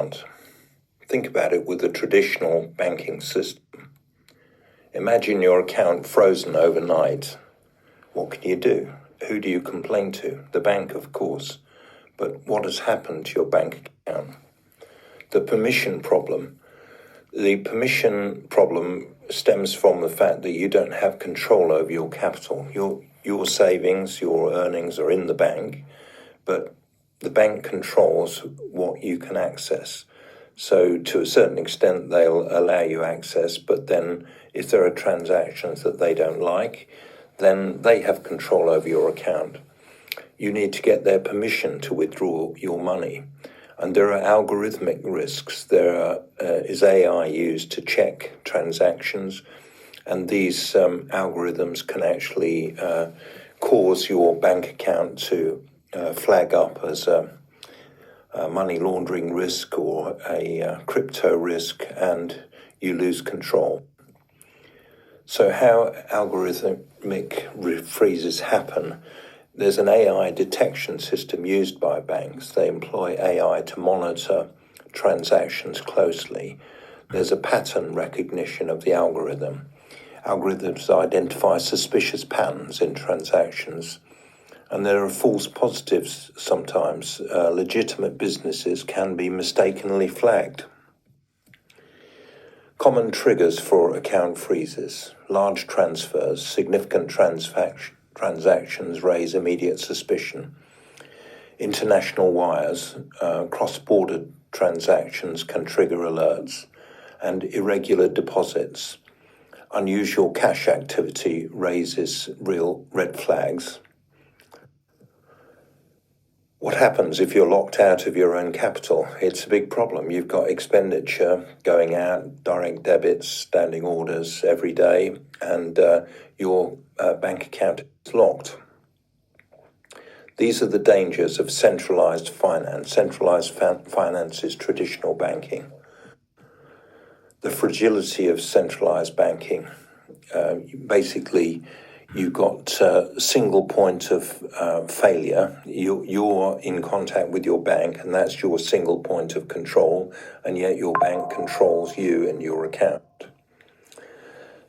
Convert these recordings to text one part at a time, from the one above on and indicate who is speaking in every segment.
Speaker 1: account. Think about it with a traditional banking system. Imagine your account frozen overnight. What can you do? Who do you complain to? The bank, of course. But what has happened to your bank account? The permission problem. The permission problem stems from the fact that you don't have control over your capital. Your savings, your earnings are in the bank, but the bank controls what you can access. So to a certain extent, they'll allow you access, but then if there are transactions that they don't like, then they have control over your account. You need to get their permission to withdraw your money. And there are algorithmic risks. There is AI used to check transactions, and these algorithms can actually cause your bank account to flag up as a money laundering risk or a crypto risk, and you lose control. So how algorithmic freezes happen? There's an AI detection system used by banks. They employ AI to monitor transactions closely. There's a pattern recognition of the algorithm. Algorithms identify suspicious patterns in transactions. And there are false positives sometimes. Legitimate businesses can be mistakenly flagged. Common triggers for account freezes: large transfers, significant transactions raise immediate suspicion. International wires, cross-border transactions can trigger alerts, and irregular deposits. Unusual cash activity raises real red flags. What happens if you're locked out of your own capital? It's a big problem. You've got expenditure going out, direct debits, standing orders every day, and your bank account is locked. These are the dangers of centralized finance. Centralized finance is traditional banking. The fragility of centralized banking. Basically, you've got a single point of failure. You're in contact with your bank, and that's your single point of control, and yet your bank controls you and your account.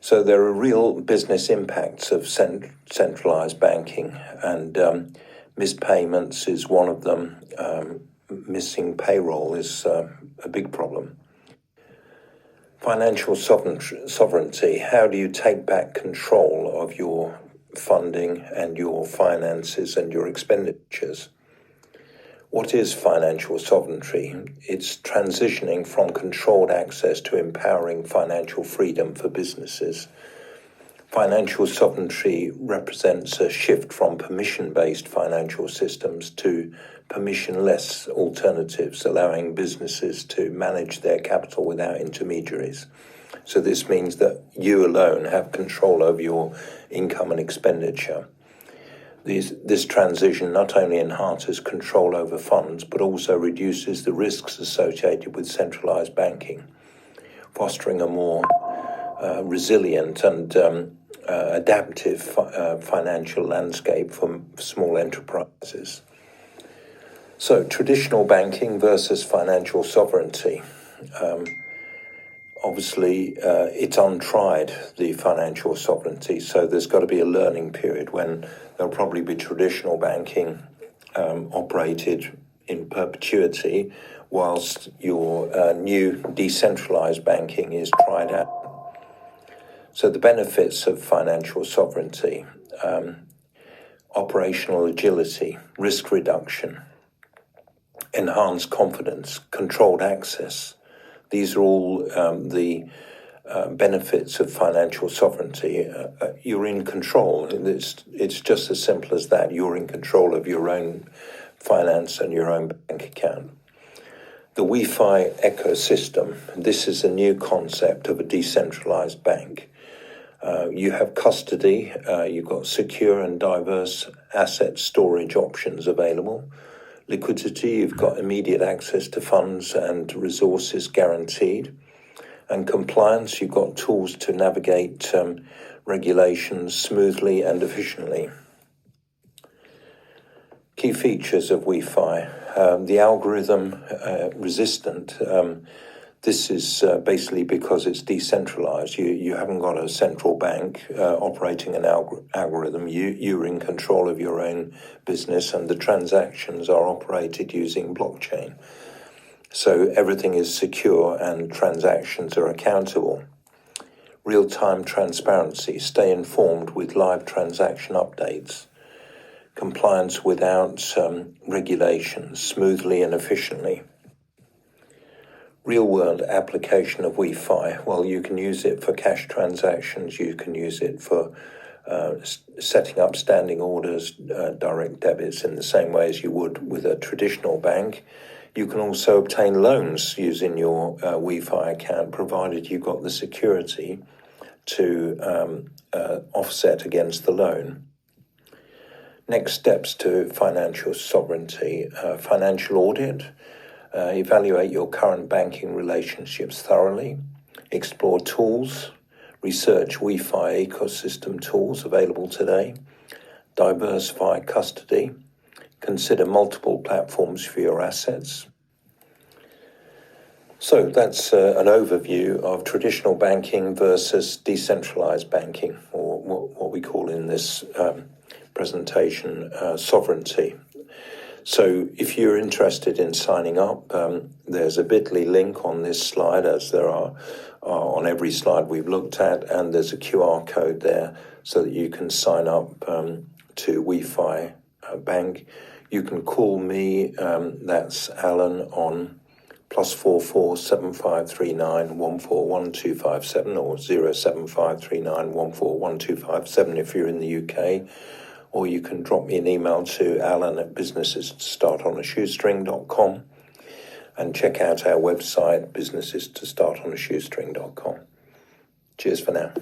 Speaker 1: So there are real business impacts of centralized banking, and missed payments is one of them. Missing payroll is a big problem. Financial sovereignty. How do you take back control of your funding and your finances and your expenditures? What is financial sovereignty? It's transitioning from controlled access to empowering financial freedom for businesses. Financial sovereignty represents a shift from permission-based financial systems to permissionless alternatives, allowing businesses to manage their capital without intermediaries. So this means that you alone have control over your income and expenditure. This transition not only enhances control over funds, but also reduces the risks associated with centralized banking, fostering a more resilient and adaptive financial landscape for small enterprises. So, traditional banking versus financial sovereignty. Obviously, it's untried, the financial sovereignty, so there's got to be a learning period when there'll probably be traditional banking operated in perpetuity, whilst your new decentralized banking is tried out. So the benefits of financial sovereignty: operational agility, risk reduction, enhanced confidence, controlled access. These are all the benefits of financial sovereignty. You're in control. It's just as simple as that. You're in control of your own finance and your own bank account. The WeFi ecosystem. This is a new concept of a decentralized bank. You have custody. You've got secure and diverse asset storage options available. Liquidity, you've got immediate access to funds and resources guaranteed. And compliance, you've got tools to navigate regulations smoothly and efficiently. Key features of WeFi: The algorithm resistant, this is basically because it's decentralized. You haven't got a central bank operating an algorithm. You're in control of your own business, and the transactions are operated using blockchain. So everything is secure and transactions are accountable. Real-time transparency, stay informed with live transaction updates. Compliance without regulations, smoothly and efficiently. Real-world application of WeFi, well, you can use it for cash transactions, you can use it for setting up standing orders, direct debits in the same way as you would with a traditional bank. You can also obtain loans using your WeFi account, provided you've got the security to offset against the loan. Next steps to financial sovereignty, financial audit. Evaluate your current banking relationships thoroughly. Explore tools. Research WeFi ecosystem tools available today. Diversify custody. Consider multiple platforms for your assets. So that's an overview of traditional banking versus decentralized banking, or what we call in this presentation sovereignty. So if you're interested in signing up, there's a bit.ly link on this slide, as there are on every slide we've looked at, and there's a QR code there so that you can sign up to WeFi Bank. You can call me, that's Alan, on +44 7539 141257 or 07539 141257 if you're in the UK. Or you can drop me an email to alan@businessestostartonashoestring.com and check out our website, businessestostartonashoestring.com. Cheers for now.